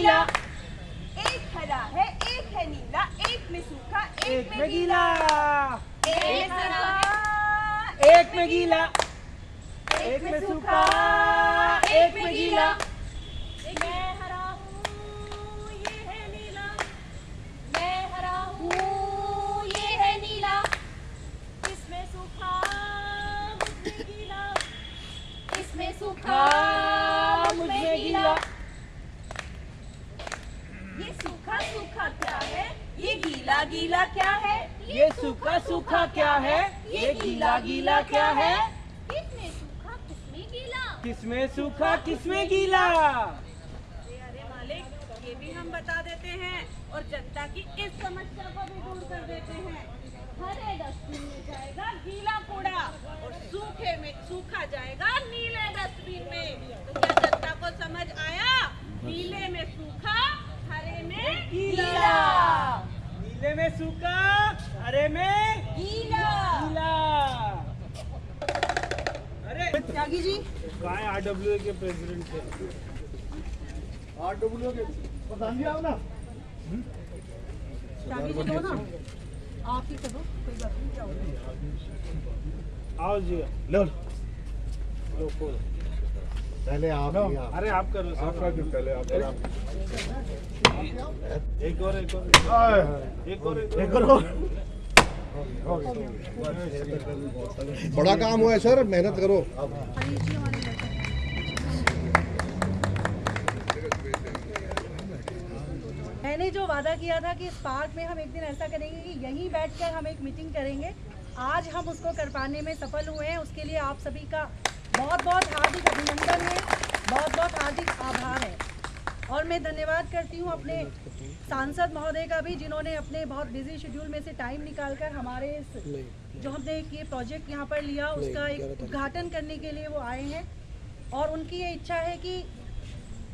गीला, एक हरा है एक है नीला, एक में सूखा एक में गीला, एक हरा एक में गीला, एक में सूखा, एक में गीला। मैं हरा हूँ ये है नीला, मैं हरा हूँ ये है नीला, इसमें सूखा मुझमें गीला, इसमें सूखा मुझमें गीला। ये सूखा सूखा क्या है, ये गीला गीला क्या है, ये सूखा सूखा क्या है, ये गीला गीला क्या है। किसमें सूखा किसमें गीला, किसमें सूखा किसमें गीला। अरे मालिक ये भी हम बता देते हैं और जनता की इस समस्या को भी दूर कर देते हैं। हरे डस्टबिन में जाएगा गीला कूड़ा और सूखे में सूखा जाएगा नीले डस्टबिन में। तो क्या जनता को समझ आया, नीले में सूखा हरे में गीला, नीले में सूखा, हरे में गीला। गीला। अरे त्यागी जी काय RWA के प्रेसिडेंट थे। RWA के प्रधान जी आओ ना। त्यागी जी दो ना, आप ही करो, कोई बात नहीं, क्या होगा। आओ जी, लो लो खोलो। पहले आप अरे आप करो सर। आपका जो पहले आप एक और एक और एक और एक करो। बड़ा काम हुआ है सर, मेहनत करो। मैंने जो वादा किया था कि इस पार्क में हम एक दिन ऐसा करेंगे कि यहीं बैठकर हम एक मीटिंग करेंगे, आज हम उसको कर पाने में सफल हुए हैं। उसके लिए आप सभी का बहुत बहुत हार्दिक अभिनंदन है, बहुत बहुत हार्दिक आभार है। और मैं धन्यवाद करती हूँ अपने सांसद महोदय का भी, जिन्होंने अपने बहुत बिजी शेड्यूल में से टाइम निकालकर हमारे इस जो हमने ये प्रोजेक्ट यहाँ पर लिया उसका एक उद्घाटन करने के लिए वो आए हैं। और उनकी ये इच्छा है कि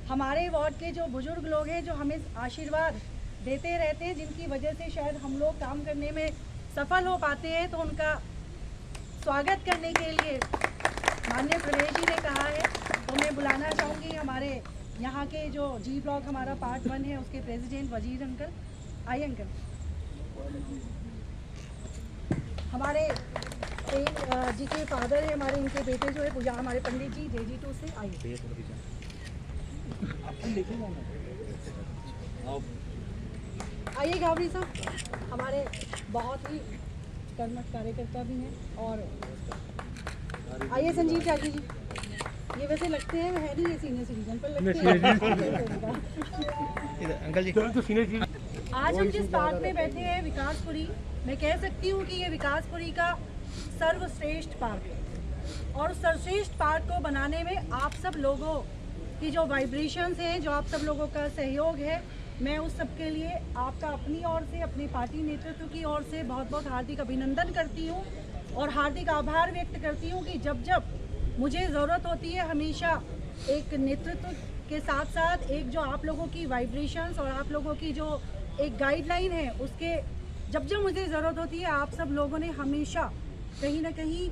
हमारे वार्ड के जो बुजुर्ग लोग हैं, जो हमें आशीर्वाद देते रहते हैं, जिनकी वजह से शायद हम लोग काम करने में सफल हो पाते हैं, तो उनका स्वागत करने के लिए माननीय प्रदेश जी ने कहा है। तो मैं बुलाना चाहूँगी हमारे यहाँ के जो जी ब्लॉक हमारा पार्ट 1 है उसके प्रेसिडेंट वजीर अंकल। आइए अंकल। हमारे जी के फादर है, हमारे इनके बेटे जो है पूजा, हमारे पंडित जी JG2 से। आइए आइए गावड़ी साहब, हमारे बहुत ही कर्मठ कार्यकर्ता भी हैं। और आइए संजीव त्यागी जी, ये वैसे लगते हैं है नहीं ये सीनियर सिटीजन पर लगते हैं अंकल जी तो सीनियर। आज हम जिस पार्क में बैठे हैं विकासपुरी, मैं कह सकती हूँ कि ये विकासपुरी का सर्वश्रेष्ठ पार्क है। और सर्वश्रेष्ठ पार्क को बनाने में आप सब लोगों की जो वाइब्रेशंस हैं, जो आप सब लोगों का सहयोग है, मैं उस सब के लिए आपका अपनी ओर से, अपने पार्टी नेतृत्व की ओर से बहुत बहुत हार्दिक अभिनंदन करती हूँ और हार्दिक आभार व्यक्त करती हूँ कि जब जब मुझे ज़रूरत होती है, हमेशा एक नेतृत्व के साथ साथ एक जो आप लोगों की वाइब्रेशंस और आप लोगों की जो एक गाइडलाइन है, उसके जब जब मुझे ज़रूरत होती है, आप सब लोगों ने हमेशा कहीं ना कहीं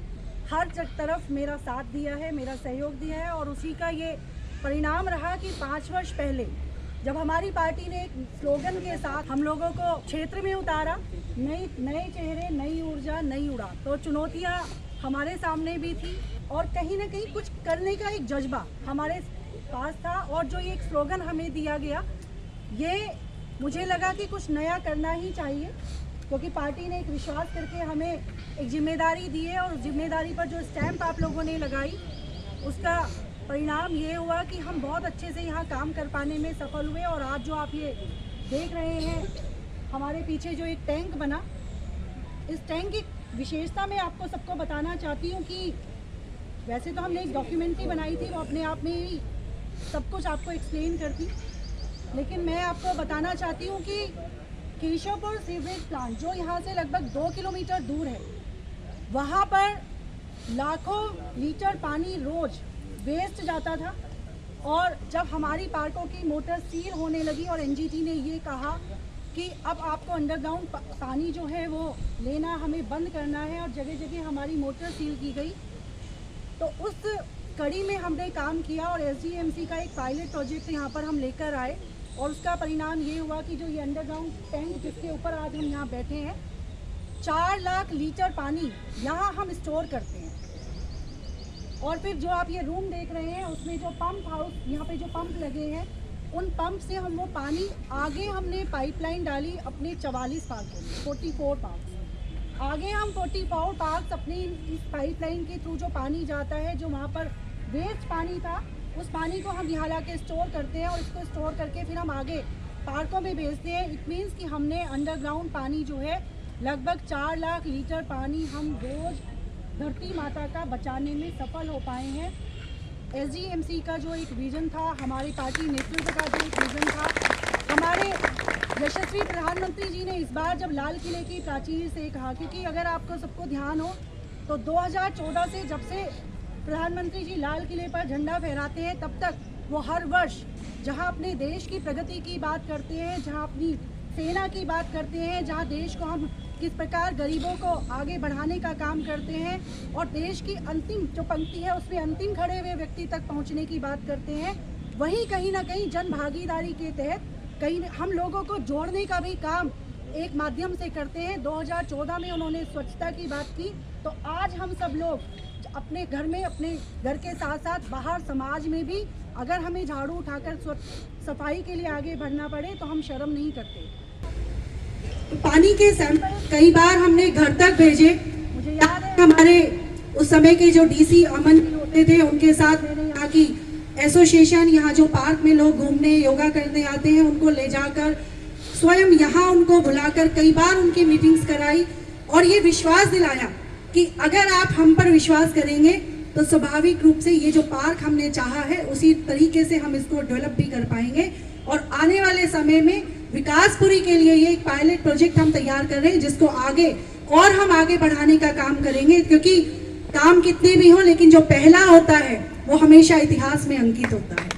हर तरफ मेरा साथ दिया है, मेरा सहयोग दिया है। और उसी का ये परिणाम रहा कि 5 वर्ष पहले जब हमारी पार्टी ने एक स्लोगन के साथ हम लोगों को क्षेत्र में उतारा, नए चेहरे, नई ऊर्जा, नई उड़ान, तो चुनौतियां हमारे सामने भी थी और कहीं ना कहीं कुछ करने का एक जज्बा हमारे पास था। और जो ये एक स्लोगन हमें दिया गया, ये मुझे लगा कि कुछ नया करना ही चाहिए, क्योंकि पार्टी ने एक विश्वास करके हमें एक जिम्मेदारी दी है। और उस जिम्मेदारी पर जो स्टैंप आप लोगों ने लगाई, उसका परिणाम ये हुआ कि हम बहुत अच्छे से यहाँ काम कर पाने में सफल हुए। और आज जो आप ये देख रहे हैं, हमारे पीछे जो एक टैंक बना, इस टैंक की विशेषता मैं आपको सबको बताना चाहती हूँ कि वैसे तो हमने एक डॉक्यूमेंट्री बनाई थी, वो अपने आप में ही सब कुछ आपको एक्सप्लेन करती, लेकिन मैं आपको बताना चाहती हूँ कि केशवपुर सीवरेज प्लांट जो यहाँ से लगभग 2 किलोमीटर दूर है, वहाँ पर लाखों लीटर पानी रोज वेस्ट जाता था। और जब हमारी पार्कों की मोटर सील होने लगी और NGT ने ये कहा कि अब आपको अंडरग्राउंड पानी जो है वो लेना हमें बंद करना है, और जगह जगह हमारी मोटर सील की गई, तो उस कड़ी में हमने काम किया और SDMC का एक पायलट प्रोजेक्ट यहाँ पर हम लेकर आए और उसका परिणाम ये हुआ कि जो ये अंडरग्राउंड टैंक जिसके ऊपर आज हम यहाँ बैठे हैं, 4 लाख लीटर पानी यहाँ हम स्टोर करते हैं। और फिर जो आप ये रूम देख रहे हैं उसमें जो पंप हाउस, यहाँ पे जो पंप लगे हैं, उन पंप से हम वो पानी आगे हमने पाइपलाइन डाली अपने 44 पार्क में, 44 पार्क आगे हम 44 पार्क अपने इस पाइपलाइन के थ्रू जो पानी जाता है, जो वहाँ पर वेस्ट पानी था, उस पानी को हम यहाँ ला के स्टोर करते हैं और इसको स्टोर करके फिर हम आगे पार्कों में भेजते हैं। इट मीन्स कि हमने अंडरग्राउंड पानी जो है लगभग 4 लाख लीटर पानी हम रोज़ धरती माता का बचाने में सफल हो पाए हैं। SGMC का जो एक विज़न था, हमारी पार्टी नेतृत्व का जो एक विज़न था, हमारे यशस्वी प्रधानमंत्री जी ने इस बार जब लाल किले की प्राचीर से कहा, क्योंकि अगर आपको सबको ध्यान हो तो 2014 से जब से प्रधानमंत्री जी लाल किले पर झंडा फहराते हैं, तब तक वो हर वर्ष जहां अपने देश की प्रगति की बात करते हैं, जहां अपनी सेना की बात करते हैं, जहां देश को हम किस प्रकार गरीबों को आगे बढ़ाने का काम करते हैं और देश की अंतिम जो पंक्ति है उसमें अंतिम खड़े हुए व्यक्ति तक पहुंचने की बात करते हैं, वहीं कहीं ना कहीं जन भागीदारी के तहत कहीं हम लोगों को जोड़ने का भी काम एक माध्यम से करते हैं। 2014 में उन्होंने स्वच्छता की बात की, तो आज हम सब लोग अपने घर में, अपने घर के साथ साथ बाहर समाज में भी अगर हमें झाड़ू उठाकर सफाई के लिए आगे बढ़ना पड़े तो हम शर्म नहीं करते। पानी के सैंपल कई बार हमने घर तक भेजे। मुझे याद है हमारे उस समय के जो DC अमन जी होते थे, उनके साथ मैंने यहाँ की एसोसिएशन, यहाँ जो पार्क में लोग घूमने योगा करने आते हैं, उनको ले जाकर स्वयं यहाँ उनको बुलाकर कई बार उनकी मीटिंग्स कराई और ये विश्वास दिलाया कि अगर आप हम पर विश्वास करेंगे तो स्वाभाविक रूप से ये जो पार्क हमने चाहा है उसी तरीके से हम इसको डेवलप भी कर पाएंगे। और आने वाले समय में विकासपुरी के लिए ये एक पायलट प्रोजेक्ट हम तैयार कर रहे हैं, जिसको आगे और हम आगे बढ़ाने का काम करेंगे, क्योंकि काम कितने भी हों लेकिन जो पहला होता है वो हमेशा इतिहास में अंकित होता है।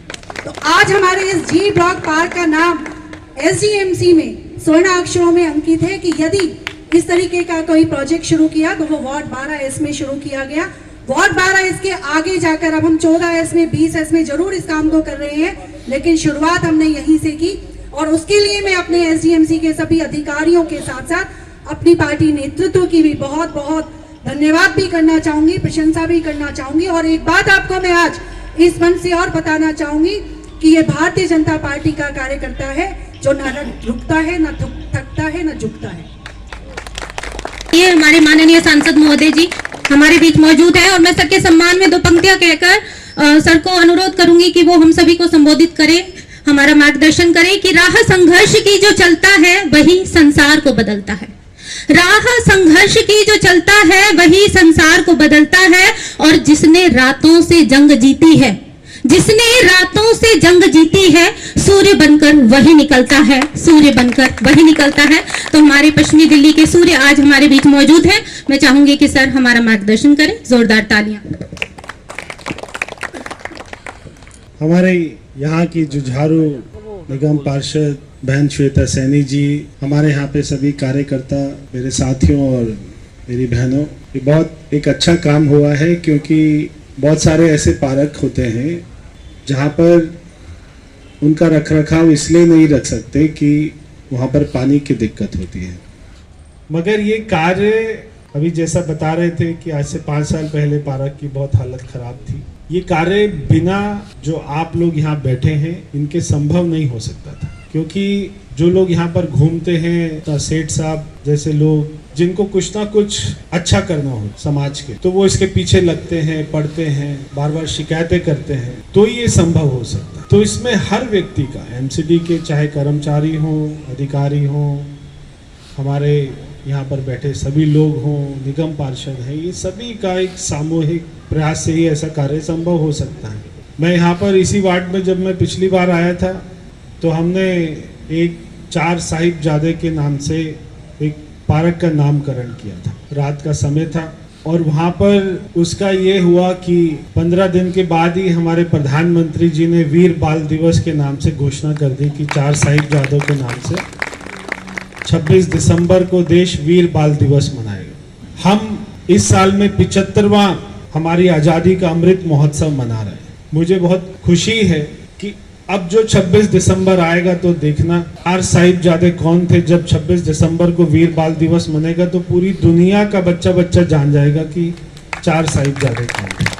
तो आज हमारे इस जी ब्लॉक पार्क का नाम SGMC में स्वर्ण अक्षरों में अंकित है कि यदि इस तरीके का कोई प्रोजेक्ट शुरू किया तो वो वार्ड 12S में शुरू किया गया। वार्ड 12S के आगे जाकर अब हम 14S में, 20S में जरूर इस काम को कर रहे हैं, लेकिन शुरुआत हमने यहीं से की और उसके लिए मैं अपने SGMC के सभी अधिकारियों के साथ साथ अपनी पार्टी नेतृत्व की भी बहुत बहुत धन्यवाद भी करना चाहूंगी, प्रशंसा भी करना चाहूंगी। और एक बात आपको मैं आज इस मंच से और बताना चाहूंगी कि ये भारतीय जनता पार्टी का कार्यकर्ता है जो न रुकता है, न थकता है, न झुकता है। ये हमारे माननीय सांसद महोदय जी हमारे बीच मौजूद है और मैं सबके सम्मान में 2 पंक्तियां कहकर सर को अनुरोध करूंगी कि वो हम सभी को संबोधित करें, हमारा मार्गदर्शन करें कि राह संघर्ष की जो चलता है वही संसार को बदलता है। राह संघर्ष की जो चलता है वही संसार को बदलता है और जिसने रातों से जंग जीती है, जिसने रातों से जंग जीती है, सूर्य बनकर वही निकलता है, सूर्य बनकर वही निकलता है। तो हमारे पश्चिमी दिल्ली के सूर्य आज हमारे बीच मौजूद हैं। मैं चाहूंगी कि सर हमारा मार्गदर्शन करें। जोरदार तालियां। हमारे यहाँ की जुझारू निगम पार्षद बहन श्वेता सैनी जी, हमारे यहाँ पे सभी कार्यकर्ता, मेरे साथियों और मेरी बहनों, ये बहुत एक अच्छा काम हुआ है, क्योंकि बहुत सारे ऐसे पार्क होते हैं जहाँ पर उनका रखरखाव इसलिए नहीं रख सकते कि वहाँ पर पानी की दिक्कत होती है। मगर ये कार्य अभी जैसा बता रहे थे कि आज से 5 साल पहले पार्क की बहुत हालत खराब थी। ये कार्य बिना जो आप लोग यहाँ बैठे हैं इनके संभव नहीं हो सकता था, क्योंकि जो लोग यहाँ पर घूमते हैं, सेठ साहब जैसे लोग जिनको कुछ ना कुछ अच्छा करना हो समाज के, तो वो इसके पीछे लगते हैं, पढ़ते हैं, बार बार शिकायतें करते हैं, तो ये संभव हो सकता है। तो इसमें हर व्यक्ति का, MCD के चाहे कर्मचारी हों, अधिकारी हों, हमारे यहाँ पर बैठे सभी लोग हों, निगम पार्षद हैं, ये सभी का एक सामूहिक प्रयास से ही ऐसा कार्य संभव हो सकता है। मैं यहाँ पर इसी वार्ड में जब मैं पिछली बार आया था तो हमने एक 4 साहिबजादे के नाम से एक पार्क का नामकरण किया था। रात का समय था और वहाँ पर उसका ये हुआ कि 15 दिन के बाद ही हमारे प्रधानमंत्री जी ने वीर बाल दिवस के नाम से घोषणा कर दी कि 4 साहिबजादों के नाम से 26 दिसंबर को देश वीर बाल दिवस मनाएगा। हम इस साल में 75वां हमारी आज़ादी का अमृत महोत्सव मना रहे हैं। मुझे बहुत खुशी है कि अब जो 26 दिसंबर आएगा तो देखना 4 साहिबजादे कौन थे। जब 26 दिसंबर को वीर बाल दिवस मनेगा तो पूरी दुनिया का बच्चा जान जाएगा कि 4 साहिबजादे कौन थे।